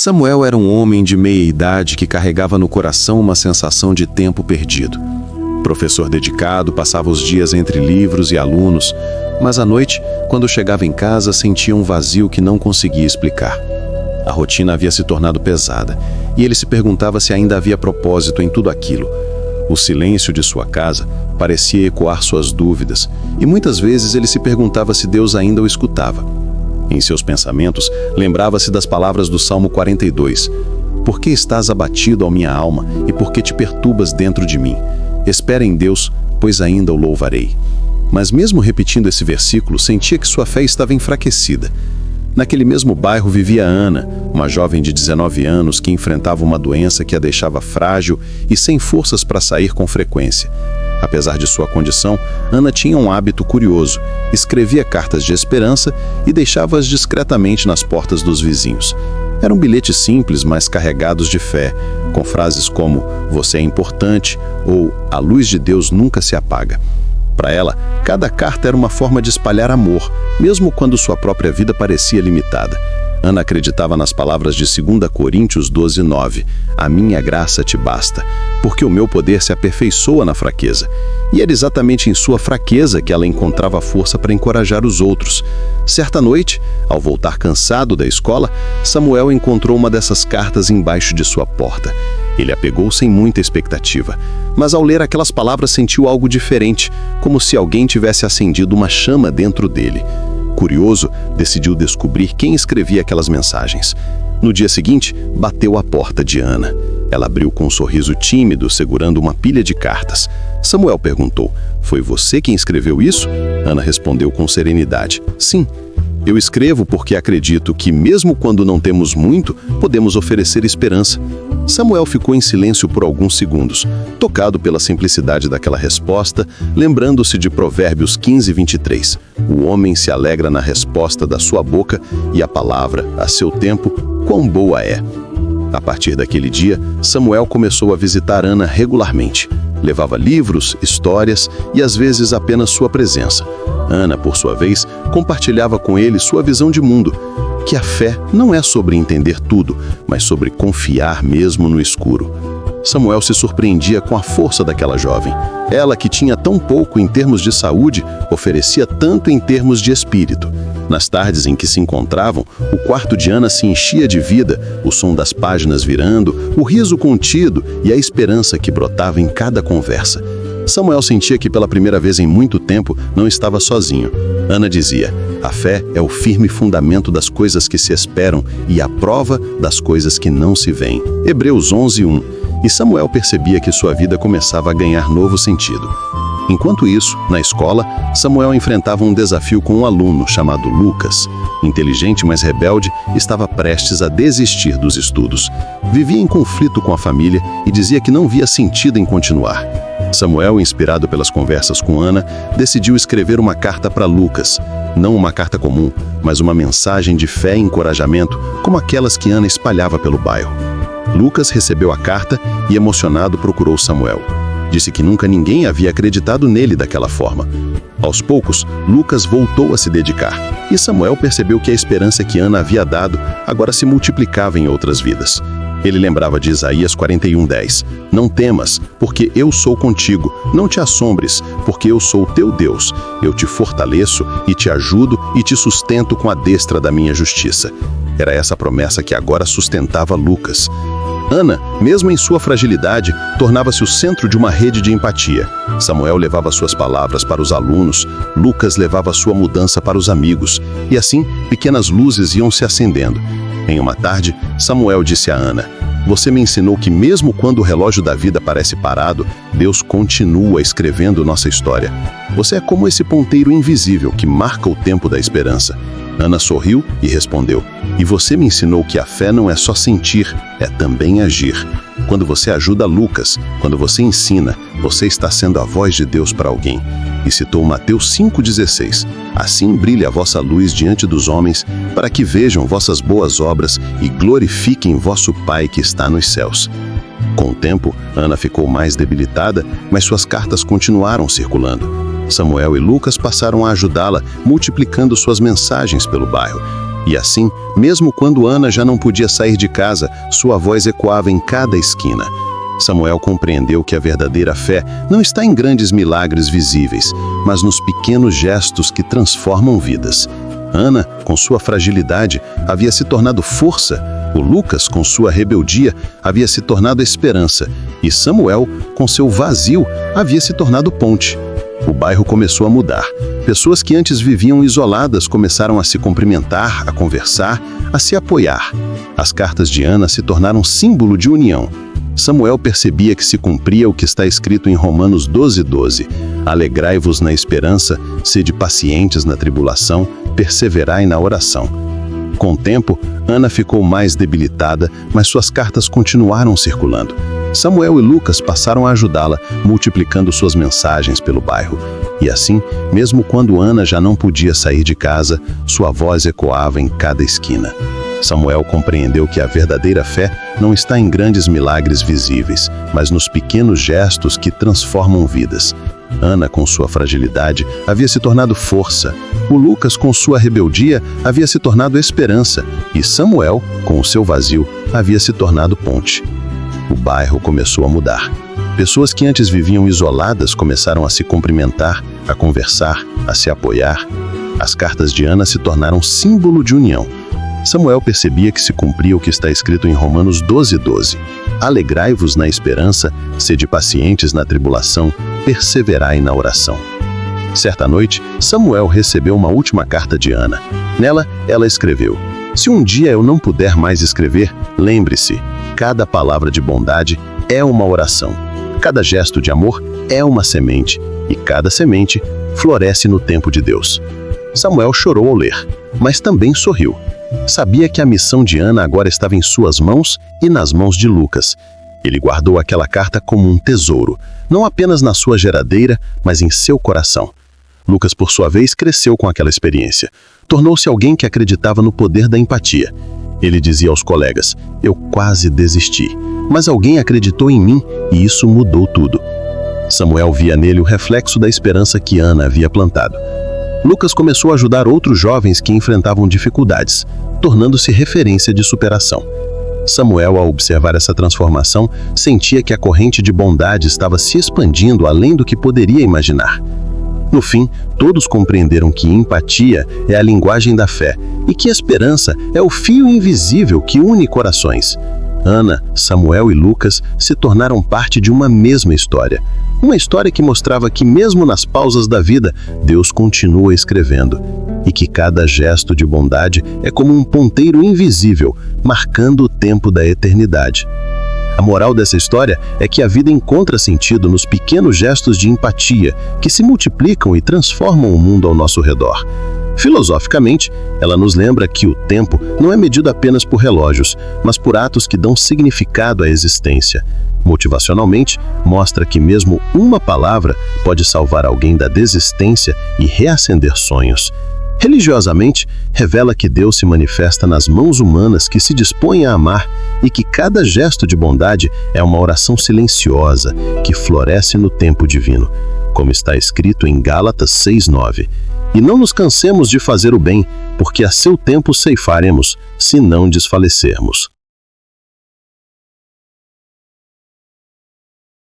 Samuel era um homem de meia-idade que carregava no coração uma sensação de tempo perdido. Professor dedicado, passava os dias entre livros e alunos, mas à noite, quando chegava em casa, sentia um vazio que não conseguia explicar. A rotina havia se tornado pesada, e ele se perguntava se ainda havia propósito em tudo aquilo. O silêncio de sua casa parecia ecoar suas dúvidas, e muitas vezes ele se perguntava se Deus ainda o escutava. Em seus pensamentos, lembrava-se das palavras do Salmo 42. Por que estás abatido, ó minha alma, e por que te perturbas dentro de mim? Espera em Deus, pois ainda o louvarei. Mas mesmo repetindo esse versículo, sentia que sua fé estava enfraquecida. Naquele mesmo bairro vivia Ana, uma jovem de 19 anos que enfrentava uma doença que a deixava frágil e sem forças para sair com frequência. Apesar de sua condição, Ana tinha um hábito curioso: escrevia cartas de esperança e deixava-as discretamente nas portas dos vizinhos. Eram bilhetes simples, mas carregados de fé, com frases como "Você é importante" ou "A luz de Deus nunca se apaga". Para ela, cada carta era uma forma de espalhar amor, mesmo quando sua própria vida parecia limitada. Ana acreditava nas palavras de 2 Coríntios 12:9. A minha graça te basta, porque o meu poder se aperfeiçoa na fraqueza. E era exatamente em sua fraqueza que ela encontrava força para encorajar os outros. Certa noite, ao voltar cansado da escola, Samuel encontrou uma dessas cartas embaixo de sua porta. Ele a pegou sem muita expectativa, mas ao ler aquelas palavras sentiu algo diferente, como se alguém tivesse acendido uma chama dentro dele. Curioso, decidiu descobrir quem escrevia aquelas mensagens. No dia seguinte, bateu à porta de Ana. Ela abriu com um sorriso tímido, segurando uma pilha de cartas. Samuel perguntou: "Foi você quem escreveu isso?" Ana respondeu com serenidade: "Sim. Eu escrevo porque acredito que, mesmo quando não temos muito, podemos oferecer esperança." Samuel ficou em silêncio por alguns segundos, tocado pela simplicidade daquela resposta, lembrando-se de Provérbios 15:23. O homem se alegra na resposta da sua boca e a palavra, a seu tempo, quão boa é. A partir daquele dia, Samuel começou a visitar Ana regularmente. Levava livros, histórias e às vezes apenas sua presença. Ana, por sua vez, compartilhava com ele sua visão de mundo, que a fé não é sobre entender tudo, mas sobre confiar mesmo no escuro. Samuel se surpreendia com a força daquela jovem. Ela, que tinha tão pouco em termos de saúde, oferecia tanto em termos de espírito. Nas tardes em que se encontravam, o quarto de Ana se enchia de vida, o som das páginas virando, o riso contido e a esperança que brotava em cada conversa. Samuel sentia que pela primeira vez em muito tempo não estava sozinho. Ana dizia: a fé é o firme fundamento das coisas que se esperam e a prova das coisas que não se veem. Hebreus 11:1. E Samuel percebia que sua vida começava a ganhar novo sentido. Enquanto isso, na escola, Samuel enfrentava um desafio com um aluno chamado Lucas. Inteligente, mas rebelde, estava prestes a desistir dos estudos. Vivia em conflito com a família e dizia que não via sentido em continuar. Samuel, inspirado pelas conversas com Ana, decidiu escrever uma carta para Lucas. Não uma carta comum, mas uma mensagem de fé e encorajamento, como aquelas que Ana espalhava pelo bairro. Lucas recebeu a carta e, emocionado, procurou Samuel. Disse que nunca ninguém havia acreditado nele daquela forma. Aos poucos, Lucas voltou a se dedicar, e Samuel percebeu que a esperança que Ana havia dado agora se multiplicava em outras vidas. Ele lembrava de Isaías 41:10. Não temas, porque eu sou contigo. Não te assombres, porque eu sou o teu Deus. Eu te fortaleço e te ajudo e te sustento com a destra da minha justiça. Era essa promessa que agora sustentava Lucas. Ana, mesmo em sua fragilidade, tornava-se o centro de uma rede de empatia. Samuel levava suas palavras para os alunos, Lucas levava sua mudança para os amigos, e assim pequenas luzes iam se acendendo. Em uma tarde, Samuel disse a Ana: você me ensinou que mesmo quando o relógio da vida parece parado, Deus continua escrevendo nossa história. Você é como esse ponteiro invisível que marca o tempo da esperança. Ana sorriu e respondeu: e você me ensinou que a fé não é só sentir, é também agir. Quando você ajuda Lucas, quando você ensina, você está sendo a voz de Deus para alguém. E citou Mateus 5,16. Assim brilhe a vossa luz diante dos homens, para que vejam vossas boas obras e glorifiquem vosso Pai que está nos céus. Com o tempo, Ana ficou mais debilitada, mas suas cartas continuaram circulando. Samuel e Lucas passaram a ajudá-la, multiplicando suas mensagens pelo bairro. E assim, mesmo quando Ana já não podia sair de casa, sua voz ecoava em cada esquina. Samuel compreendeu que a verdadeira fé não está em grandes milagres visíveis, mas nos pequenos gestos que transformam vidas. Ana, com sua fragilidade, havia se tornado força. O Lucas, com sua rebeldia, havia se tornado esperança. E Samuel, com seu vazio, havia se tornado ponte. O bairro começou a mudar. Pessoas que antes viviam isoladas começaram a se cumprimentar, a conversar, a se apoiar. As cartas de Ana se tornaram símbolo de união. Samuel percebia que se cumpria o que está escrito em Romanos 12:12. Alegrai-vos na esperança, sede pacientes na tribulação, perseverai na oração. Com o tempo, Ana ficou mais debilitada, mas suas cartas continuaram circulando. Samuel e Lucas passaram a ajudá-la, multiplicando suas mensagens pelo bairro. E assim, mesmo quando Ana já não podia sair de casa, sua voz ecoava em cada esquina. Samuel compreendeu que a verdadeira fé não está em grandes milagres visíveis, mas nos pequenos gestos que transformam vidas. Ana, com sua fragilidade, havia se tornado força. O Lucas, com sua rebeldia, havia se tornado esperança. E Samuel, com o seu vazio, havia se tornado ponte. O bairro começou a mudar. Pessoas que antes viviam isoladas começaram a se cumprimentar, a conversar, a se apoiar. As cartas de Ana se tornaram símbolo de união. Samuel percebia que se cumpria o que está escrito em Romanos 12:12. Alegrai-vos na esperança, sede pacientes na tribulação, perseverai na oração. Certa noite, Samuel recebeu uma última carta de Ana. Nela, ela escreveu: se um dia eu não puder mais escrever, lembre-se, cada palavra de bondade é uma oração. Cada gesto de amor é uma semente, e cada semente floresce no tempo de Deus. Samuel chorou ao ler, mas também sorriu. Sabia que a missão de Ana agora estava em suas mãos e nas mãos de Lucas. Ele guardou aquela carta como um tesouro, não apenas na sua geladeira, mas em seu coração. Lucas, por sua vez, cresceu com aquela experiência. Tornou-se alguém que acreditava no poder da empatia. Ele dizia aos colegas: eu quase desisti, mas alguém acreditou em mim e isso mudou tudo. Samuel via nele o reflexo da esperança que Ana havia plantado. Lucas começou a ajudar outros jovens que enfrentavam dificuldades, tornando-se referência de superação. Samuel, ao observar essa transformação, sentia que a corrente de bondade estava se expandindo além do que poderia imaginar. No fim, todos compreenderam que empatia é a linguagem da fé e que esperança é o fio invisível que une corações. Ana, Samuel e Lucas se tornaram parte de uma mesma história. Uma história que mostrava que mesmo nas pausas da vida, Deus continua escrevendo. E que cada gesto de bondade é como um ponteiro invisível, marcando o tempo da eternidade. A moral dessa história é que a vida encontra sentido nos pequenos gestos de empatia que se multiplicam e transformam o mundo ao nosso redor. Filosoficamente, ela nos lembra que o tempo não é medido apenas por relógios, mas por atos que dão significado à existência. Motivacionalmente, mostra que mesmo uma palavra pode salvar alguém da desistência e reacender sonhos. Religiosamente, revela que Deus se manifesta nas mãos humanas que se dispõem a amar e que cada gesto de bondade é uma oração silenciosa que floresce no tempo divino, como está escrito em Gálatas 6:9. E não nos cansemos de fazer o bem, porque a seu tempo ceifaremos, se não desfalecermos.